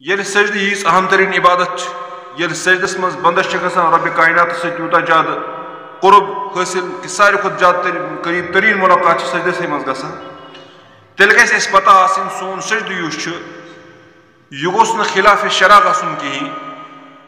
ये सजद यीज अहम तरीन इबादत ये सजदस मज बंदस रब कायनात से यूता ज्यादा कुर्ब हासिल कि सारे खुद ज्यादा करीब तरीन मुलाकात सजदस मज ग तेल गस पता आसन सोन सजद यह गोस न खिलाफ शरा गसन कहीं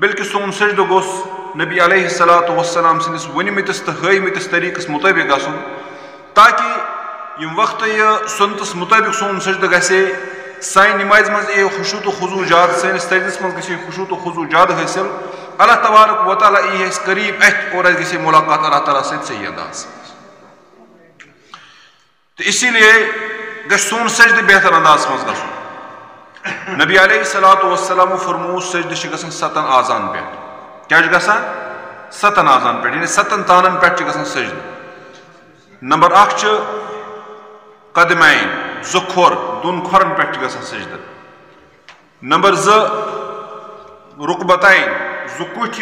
बल्कि सोन सजद गोस नबी अलैहिस्सलातु वस्सलाम सनिस वनमितिस तो हयमितिस तरीकस मुताबिक गसन ताकि यम वक्त यह सुन्नतस मुताबिक सोन सजद गसे साइन नमाज मज ए खुशू तो खुजू जाद सैनिस सजदस मज गसे खुशू तो खुजू जाद हासिल अल्लाह तबारक व तआला यह करीब अथ और गसे मुलाकात अल्लाह ताला से सही अंदाज तो इसीलिए गस सोन सजद बेहतर अंदाज मज गसन नबी अलैहिस्सलातु वस्सलाम फरमू सजद गसन 7 आजान पे क्या गसान 7 आजान पे यानी 7 तानन पे गसन सजद नंबर 1 कदमैन जुखोर दोन खोरन पे गसन सजद नंबर 2 रुकबतैन जुकुथ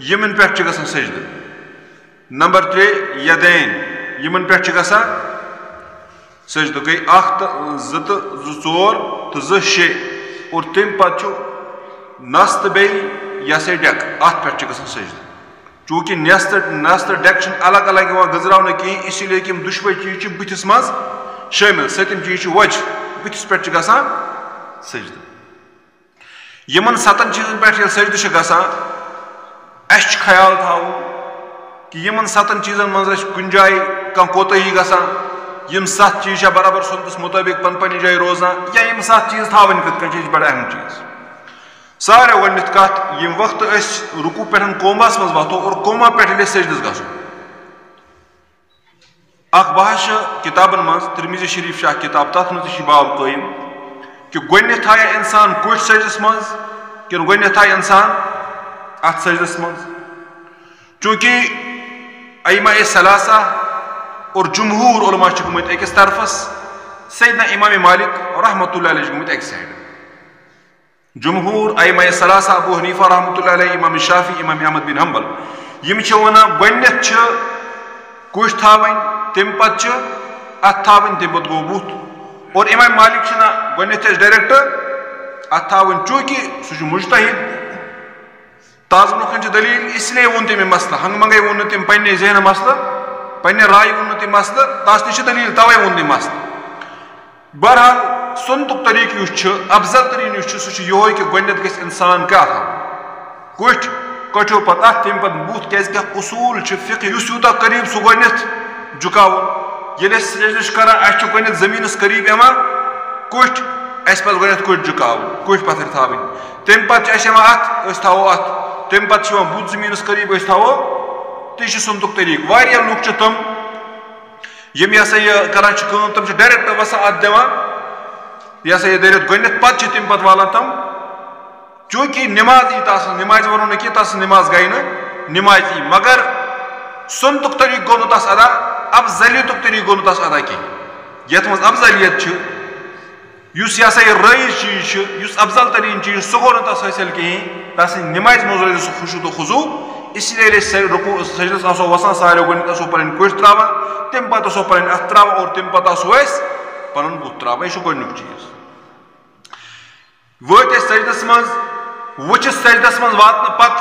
यमन पे गसन सजद नंबर 3 यदैन यमन पे गसन सजद गई 1 2 तो 4 तो 2 और तम पे नस तो बे डेक अत पे गसन सजद चूंकि नस तो डेक अलग अलग गजरावन कहें इसीलिए कि दुशवे चीज बुथिस मज शामिल सतम चीज वज बुथिस पे गसान सजद यमन 7 चीजन पे सजद गसान ख्याल थाव कि यमन 7 चीजन मज कुन जाए कह कोताही गसान यम 7 चीज बराबर सुन्नतस मुताबिक पन जाए रोजान या यम 7 चीज थावन कत बड़ा अहम चीज सारे गत कत यम वक्त रुकू पे कोमास मज वतो और कोमा पे सजदस गो बहस किताबन मज तिरमिज़ी शरीफ किताब तथ मज बाब कयम कि गोडनिथ आया इंसान कुछ सजदस मज कि गोडनिथ आया इंसान अत सजदस मज चूंकि अइमा सलासा और जुमहूर उलमा गुमत अकिस तरफस सैयदना इमाम मालिक रहमतुल्लाह अलैह गुमत एक साइड जुमहूर अइमा सलासा अबू हनीफा रहमतुल्लाह अलैह इमाम शाफी इमाम अहमद बिन हंबल यम वन गोडनिथ कुछ थावन तम पे अत थावन तम पे गो बुत और इमाम मालिक गोडनिथ डायरेक्ट अत थावन चूंकि सह मुजतहिद ताज ब्रोह दलील इसलिए वोन तम मसला हंग मंगे वोन तम पे जहन मसला पे राय वोन तम मसला तस नी दलील तवे वोन तम मसला बहरहाल सुन्नतुक तरीक अफजल तरीन सह यो कि गोडनिथ गस इंसान क्या था कुछ कठो पे तम पे बुत क्या उसूल फिक यूत करीब सह गोडनिथ झुकावन ये सजद करान गोडनिथ जमीनस करीब यवान कुछ पे गोडनिथ कुछ झुकावन कुछ पत्थर थावन तम पे अत थो अत तम पे बुत जमीनस करीब थो ती सुन्नतुक तरीक वारिया लुक तम यम यह करान तम डायरेक्ट वसा अत दिवान यह यह दरित गोडनिथ पे तम पे वालान तम चूंकि नमाज यी तस नमाज वो ना कि तस नमाज गई ना नमाज यी मगर सुन्नतुक तरीक गो तस अदा अफजलियतुक तरीक गो तस अदा कह ये मज अफजलियत रईज चीज अफजल तरीन चीज सह गो तस हासिल कहें तस नमाज मज रोज सह खुशू तो खुजू इसलिए रुकू सजदस आसो वसान सारे गोडनिथ आसो पे कुछ त्रावान तम पे आसो पे अत त्रावान और तम पे आसो पन बुत त्रावान यह गोडनिक चीज वत सजदस मज वुच सजदस मज वातन पत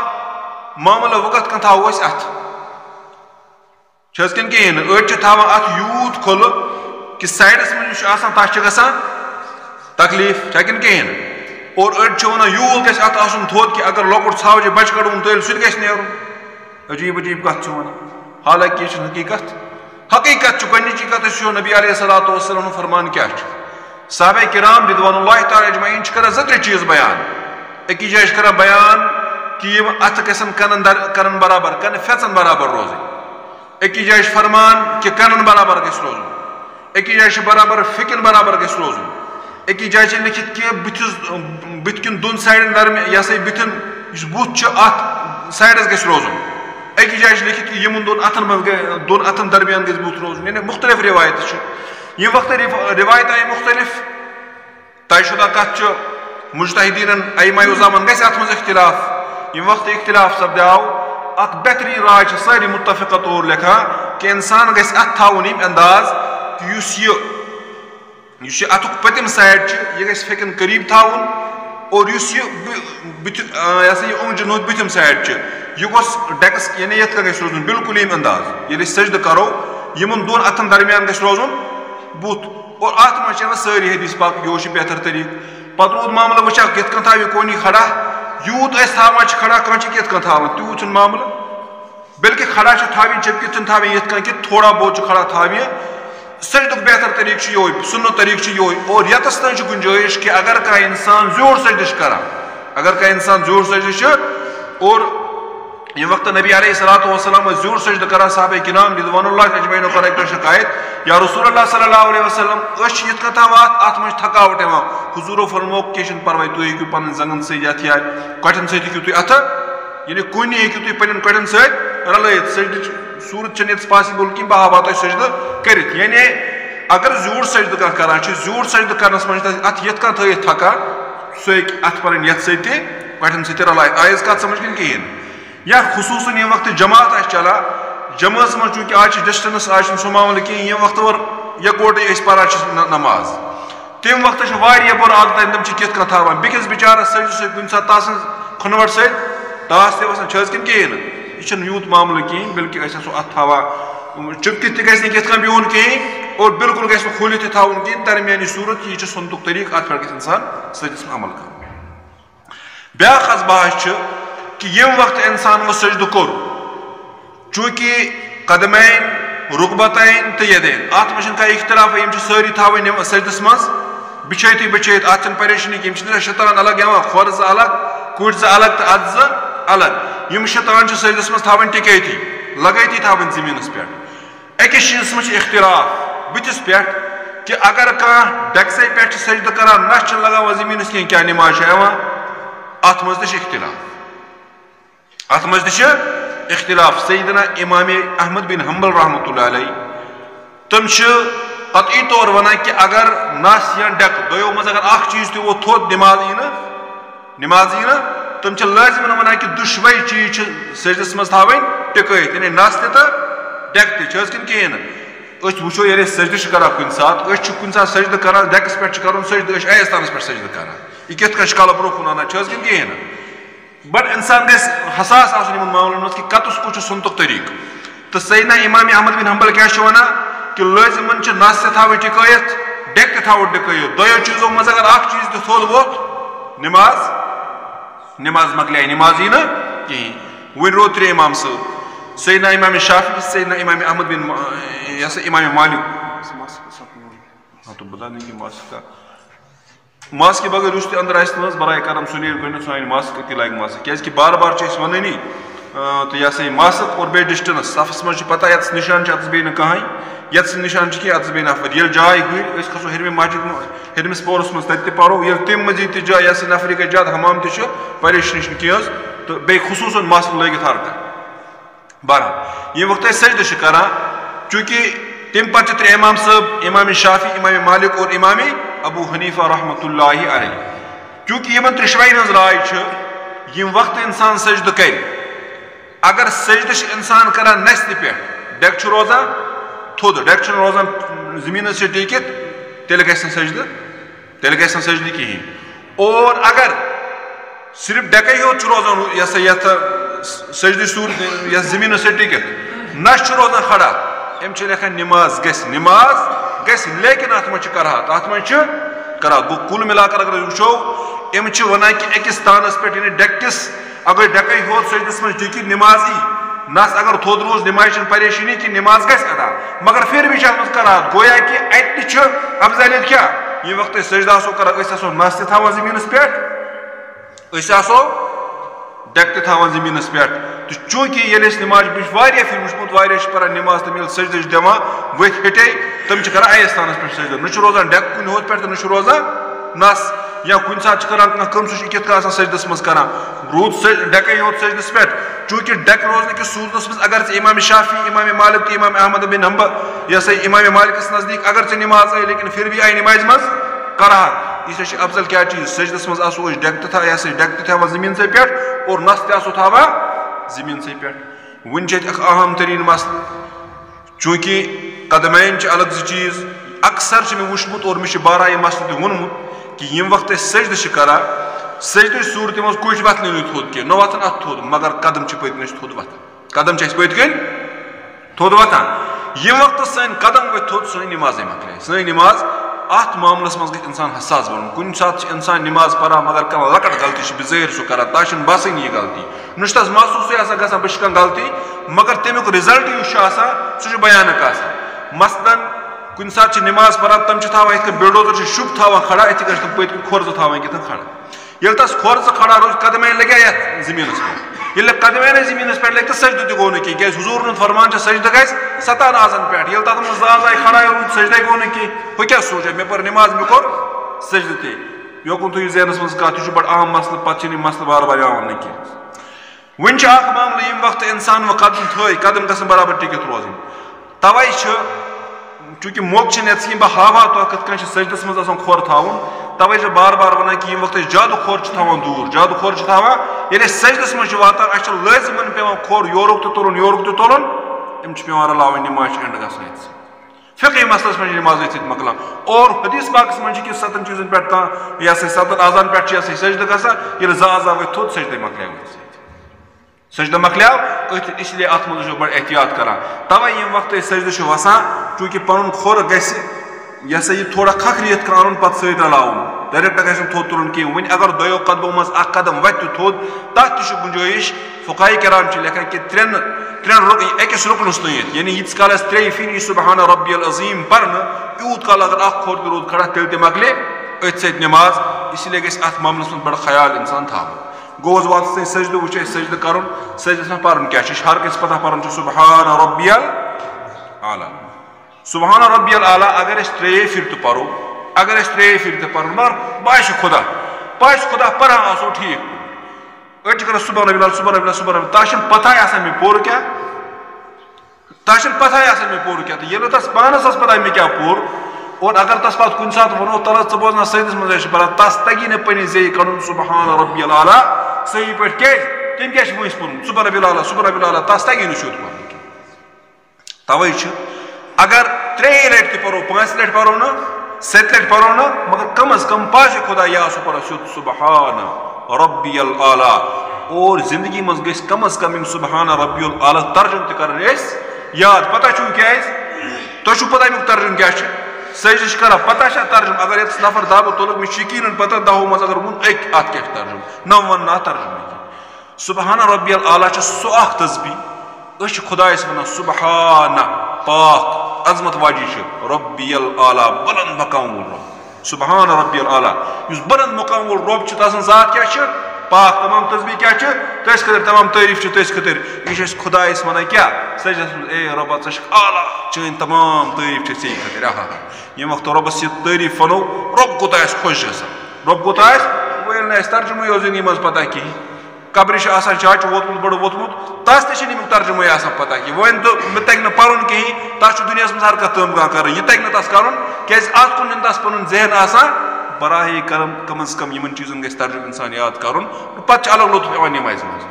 मामला वकत कन थो अत कन कहें अड़ थावान अत यूत खोल कि साइडस मज तथ गसान तकलीफ कन कहें और अड़ वन यूल गस अत आसन थोद कि अगर लकुट छावजे बच कड़न तेल सह गस नेरुन अजीब अजीब कत वन हालांकि यह हकीकत हकीकत गोडनिची कत नबी अलैहिस्सलातु वस्सलाम फरमान क्या साहबे किराम रिदवानुल्लाहि तआला अजमईन कर 2 चीज बयान अकी जाय कर बयान कि अत गसन कनन बराबर कन फेचन बराबर रोज अकी जाय फरमान कि कनन बराबर गस रोज अकी जाय बराबर फिकन बराबर गस रोज अकी जाय लिखित कि बुथ किन दोन साइडन दरमियान यह सही बुथन बुथ अत साइडस गस रोज अकी जाय लिखित कि यमन दोन अथन दरमियान गस बुथ रोज यानी मुख्तलिफ रिवायत ये वक्त रिवायत आई मुख्तलिफ तयशुदा कत मुजतहिदीन अइमा उज़ामन गस अत मज इख्तिलाफ ये वक्त इख्तिलाफ सपदाव अत बेहतरीन राय सारी मुत्तफिका तौर लिखा कि इंसान गस अत थावन यम अंदाज कि अतुक पतिम साइड यह गस फेकन करीब थावन और यह ओंगजन हूं बुथिम साइड यह डेक्स यानी ये रोजन बिल्कुल यम अंदाज ये सजद करो यमन दोन अथन दरमियान रोजन बुत और अत मे सारी हदीस पाक यह बेहतर तरीक पत रोद मामला वचा कित थाव कोनी खड़ा यूत थावान खड़ा कह कित थावान तूत मामला बल्कि खड़ा थावी जबकि थावे ये कि थोड़ा बहुत खड़ा थावे सजद बेहतर तरीक यो सुन तरीक यो और यतस तन गुंजाइश कि अगर का इंसान जोर सजदिश करा अगर का इंसान जोर सजदिश और ये वक्त नबी अलैहिस्सलातु वस्सलाम जोर सजद करा साहबे किराम रिज़वानुल्लाह अजमईन पर एक शिकायत या रसूलुल्लाह सल्लल्लाहु अलैहि वसल्लम अश यत कथावात आत्म थकावट एवा हुजूर फरमो केशन परवाय तु हेकु पन जंगन से यात या कठन से हेकु तु अथ यानी कोनी हेकु तु पन कठन से रलयत सजद सूरत चनित पॉसिबल कि बहा बात सजद करित यानी अगर जोर सजद करा जोर सजद करनस मन अथ यत का थ थका सो अथ पर यत से कठन से रलयत आयज का समझ गन कहीं या खुसूसन ये वक्त जमात चला जमात में चूंकि आज डिस्टेंस आज सो मामल कहीं ये वक्त और यकोटे पान नमाज तम वक्त बोर आदत तम कित थावान बिकिस बिचारस सजद कुन सा तासन खनवट से तास तन कन कहीं यह यूत मामल कहीं बल्कि अत थावा चुपत कित बिहन कहीं और बिल्कुल गो खोल थावन कहीं दरमियानी सूरत यह सुनतुक तरीक अत पे इंसान सजदस में अमल कर ब्या बात कि यम वक्त इंसान सजद कोर चूंकि कदमैन रुकबतैन तो यदैन अत मे का इख्तलाफ यम सारी थावन सजदस मज बिछत बिछत अत परेशानी कि शैतान अलग खोर अलग कुट अलग तो अत अलग यम शैतान सजदस मज थावन टिकती लगती थावन जमीनस पे अकिस चीज में इख्तलाफ बुतिस पे कि अगर कह डेक्से पे सजद कर नश लगान जमीनस कह क्या नमाज अत मज इख्तलाफ अत मज इख्तलाफ सैयदना इमाम अहमद बिन हम्बल रहमतुल्लाह अलैह तम कतई तौर वन कि अगर नस या डेक दो मज अगर अख चीज वो थोद नमाज यी तम लाजिम वन कि दुशवई चीज सजदस मज थावन टिकत यानी नस तो डेक तन कहें वो ये सजद कर कुन सात कुन सात सजद कर डेक्स पे कर सजद आयस्तानस पे सजद कर यह कित कल ब्रो कुन अना कहें बट इंसान गस हसास मामलन कि कतुस कुछ सुनतुक तरीक तो सैयदना इमाम अहमद बिन हम्बल क्या वन कि लाजिमन नस थाव टिकत डेक थाव टिकत दो चीजों मज अगर अख चीज थोल वोत नमाज मकल नमाज यी कहीं वन रो त्रे इमाम सब सैयदना इमाम शाफी सैयदना इमाम अहमद बिन इमाम मालिक तो बता दें कि मास्क के बगैर उस अंदर बराए करम सुनील गो सान मास्क ती लग मास्क क्या बार बार वनी तो यह सा मास्क और बे डिस्टेंस सफस मज पता ये निशान अत बे कहें ये निशान कि अत बे नफर ये जाय हुई खसो हरम मस्जिद हरमिस पोरस मज तब पो ये तम मजीद जाय ये नफर गई ज्यादा हमाम तरेशानी कह तो बे खुसूसन मास्क लगित हर बहरहाल ये वक्त सजद कर चूंकि तम पे इमाम साहब इमाम शाफी इमाम मालिक और इमाम अबू हनीफा रहमतुल्लाहि अलैह चूंकि यमन त्रिशवाइन राय यम वक्त इंसान सजद कर अगर सजद इंसान कर नस पे डेक रोजान थोद डेक रोजान जमीन से टिकत तेल गज सजद कहीं और अगर सिर्फ डेक योत रोजान यह सजद सूर जमीन से टिकत नश रोजान खड़ा अम लेखान नमाज गस लेकिन अत मे करा गो कुल मिलाकर अगर वो अम वन कि अकिस तानस पे डेक्स अगर डेक होत सजदस मज टिक नमाज यी नस अगर थोद रोज नमाज परेशानी कि नमाज गस अदा मगर फिर भी करा गोया कि अत अफजलियत क्या ये वक्त सजदा कर नस तवा जमीनस पे डेक तवा जमीनस पे तो चूंकि ये नमाज फिर वुचमुत पान नमाज तम सजद दिवान वथ हटे तम कर आयस्तानस पे सजद न रोजान डेक कुन होत पे न रोजान नस या कुन सात कर कम सह सजदस मज कर रूद डेक होत सजदस पे चूंकि डेक रोजन कि सूरत मज अगर इमाम शाफी इमाम मालिक इमाम अहमद बिन हम्बल यह इमाम मालिकस नजदीक अगर नमाज आई लेकिन फिर भी आई नमाज मज करार यह अफजल क्या चीज सजदस मज आसो डेक डेक तवा जमीन से पे और नस तसो थावा जमीन से पे वन अहम तरीन मसल चूंकि कदमैन अलग चीज अक्सर मे वुचमुत और मे बारा यह मसल वोनमुत कि यम वक्त सजद कर सजद सूरत मज कुछ वतन थोद कह न वतन अत थोद मगर कदम पतन थोद वतन कदम पतन थोद वतन यह वक्त सन कदम वो थोद सन नमाज मकल सन नमाज अत मामलस मज इंसान हसास बन कुन सात इंसान नमाज पढ़ा मगर कह लकट गलती बिजर सह कर तह बसन यह गलती नुश महसूस ग बह गलती मगर तमुक रिजल्ट सह भयानक मसलन कुन सात नमाज पढ़ा तम बिल्डोजर शुभ था खड़ा इतने तम पत खोर था खड़ा ये तस खोर खड़ा रोज कदम लगे ये जमीन पे कदम जमीन पे लगे तो सजद गो क्या हुजूर फरमान सजद ग 7 आजन पे तथ मज आय खड़ा रूद सजद गो वह क्या सोचा मे पर नमाज मे कोर सजद ते योकुन तुम जहनस मज कत यह बड़ अहम मसल पे मसल बार बार वन कह वन मामल यम वक्त इंसान वो कदम कदम गसन बराबर टिकत रोजन तवे चूंकि मौक ये बह हावा तो कत सजदस मज खोर थावन तवे बार बार वन कि वक्त जादू खोर दूर जादू खोर ये सजदस मज वातान अस लाजिमन पे खोर योरुक तो तुलन योरुक तो तुलन अम पे रलाव नमाज एंड ग फिक्र मसलस मज नमाज मकलान और हदीस पाकस मज कि 7 चीजन पे यह 7 आजान पे सजद ग आजा वो थोद सजद मकल सजद मकल इसलिए अत मज बड़ एहतियात कर तवे यम वक्त सजद वसान चूंकि पुन खोर यह थोड़ा खखरियत कान पे सत रलावन डायरेक्ट गो थोद तुलन कह वन अगर दोयो कदमों मज कदम वत थोद तथ गुंजाइश फुकाई कराम लेखान कि त्रेन अकिस रुकनस नुत यानी यीस काल 3 फिर सुबहान रब्बियल अज़ीम पर्न यूत काल अगर खोर रूद खड़ा तेल मकले अथ सत नमाज इसलिए गि अत मामलस में बड़ ख्याल इंसान था गोज वात सजद वो सजद कर सजद पर्न क्या हर कस पता पर्न सुबहान रब्बियल आला सुबहान रब्बियल आला अगर 3 फिर तो परो अगर 3 फिर तो पर्न मगर बाश खुदा पढ़ा आसो ठीक अट कर सुबह सुबह तह पता मे पोर क्या तह पता मे पोर क्या तो ये तस पानस पता मे क्या पोर और अगर तस पे कुन सात वो तल बोजना सजदस मज पढ़ा तस तगी न पे जे कर सुबहान रब्बियल आला सही पे क्या तम क्या वस पुन सुबह रब्बियल आला तस तगी न शुद्ध पढ़ तवे अगर 3 लट पढ़ो 5 लट पढ़ो न 7 लट पढ़ो न मगर कम अज कम पाश खुदा या पढ़ो शुद्ध सुबहान रब्बियल आला और जिंदगी मज गई कम अज कम सुबहान रब्बियल आला तर्जुम कर याद पता चू क्या तुम पता अमुक तर्जुम क्या सजद कर पता तर्जुम अगर ये नफर दाबो तुल मे यकीन पता 10 मज अगर वो अत क्या तर्जुम न वन ना तर्जुम सुबहान रब्बियल आला सो तस्बीह खुदायस वन सुबहान पाक अजमत वाजी रब्बियल आला बुलंद मकाम रब सुबहान रब्बियल आला बुलंद मकाम रब जात क्या पाक तमाम तस्बीह क्या तस खतर तमाम तारीफ तस खतर यह खुदायस वन क्या सजद ए रब आला चन तमाम तारीफ से खतर आहा ये वक्त रबस यह तारीफ वनो रब कोता खुश रब कोता वो तर्जुम योजन मज पता कहीं कब्र चाच वोतमुत बड़ वोतमुत तस तमुक तर्जुम पता कि वन तो मे तक पुन कहीं तह दुनिया मज हर कम कर यह तक तस कर क्या कुन तस पुन जहन बराह करम कम अज कम इन चीजन गि तर्जुम इंसान याद कर पे अलग लुत्फ नमाज मज